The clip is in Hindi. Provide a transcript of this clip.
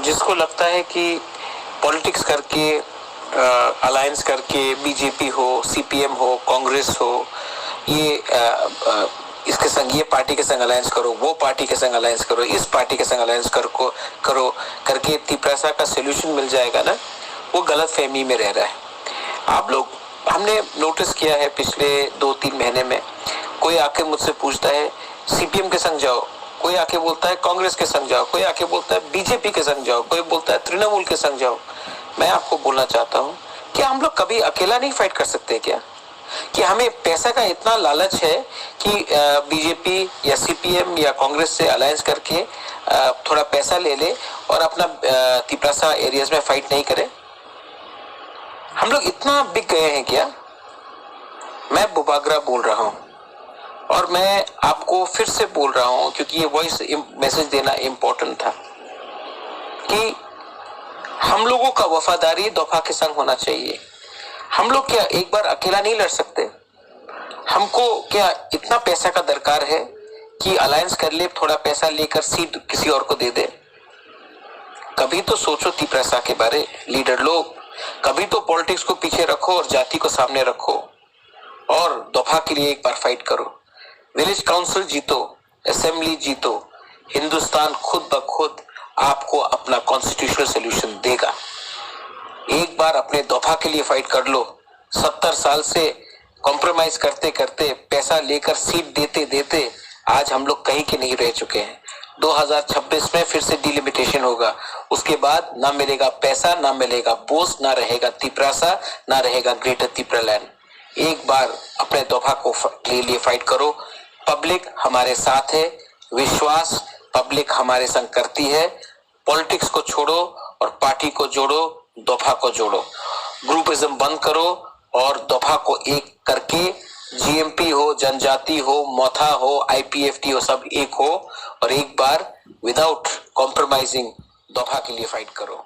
जिसको लगता है कि पॉलिटिक्स करके, अलायंस करके, बीजेपी हो, सीपीएम हो, कांग्रेस हो, ये इसके संग, ये पार्टी के संग अलायंस करो, वो पार्टी के संग अलायंस करो, इस पार्टी के संग अलायंस करो करके तिपरासा का सोल्यूशन मिल जाएगा ना, वो गलत फहमी में रह रहा है। आप लोग, हमने नोटिस किया है पिछले 2-3 महीने में, कोई आके मुझसे पूछता है सीपीएम के संग जाओ, कोई आके बोलता है कांग्रेस के संग जाओ, कोई आके बोलता है बीजेपी के संग जाओ, कोई बोलता है तृणमूल के संग जाओ। मैं आपको बोलना चाहता हूं कि हम लोग कभी अकेला नहीं फाइट कर सकते क्या? कि हमें पैसा का इतना लालच है कि बीजेपी या सीपीएम या कांग्रेस से अलायंस करके थोड़ा पैसा ले ले और अपना तिपरासा एरियाज में फाइट नहीं करे? हम लोग इतना बिक गए हैं क्या? मैं बुबागरा बोल रहा हूं और मैं आपको फिर से बोल रहा हूं क्योंकि ये वॉइस मैसेज देना इंपॉर्टेंट था कि हम लोगों का वफादारी दफा के संग होना चाहिए। हम लोग क्या एक बार अकेला नहीं लड़ सकते? हमको क्या इतना पैसा का दरकार है कि अलायंस कर ले, थोड़ा पैसा लेकर सीट किसी और को दे दे? कभी तो सोचो तिपरासा के बारे, लीडर लोग। कभी तो पॉलिटिक्स को पीछे रखो और जाति को सामने रखो और दफा के लिए एक बार फाइट करो। विलेज काउंसिल जीतो, असेंबली जीतो, हिंदुस्तान खुद ब खुद आपको अपना कॉन्स्टिट्यूशनल सोल्यूशन देगा। एक बार अपने दफा के लिए फाइट कर लो। 70 साल से कॉम्प्रोमाइज करते करते, पैसा लेकर सीट देते देते आज हम लोग कहीं के नहीं रह चुके हैं। 2026 में फिर से डिलिमिटेशन होगा, उसके बाद ना मिलेगा पैसा, ना मिलेगा पोस्ट, ना रहेगा तिपरासा, ना रहेगा ग्रेटर तिपरालैंड। एक बार अपने दफा को के लिए फाइट करो। पब्लिक हमारे साथ है, विश्वास पब्लिक हमारे संग करती है। पॉलिटिक्स को छोड़ो और पार्टी को जोड़ो, दफा को जोड़ो, ग्रुपिज्म बंद करो और दफा को एक करके जीएमपी हो, जनजाति हो, मोथा हो, आईपीएफटी हो, सब एक हो और एक बार विदाउट कॉम्प्रोमाइजिंग दफा के लिए फाइट करो।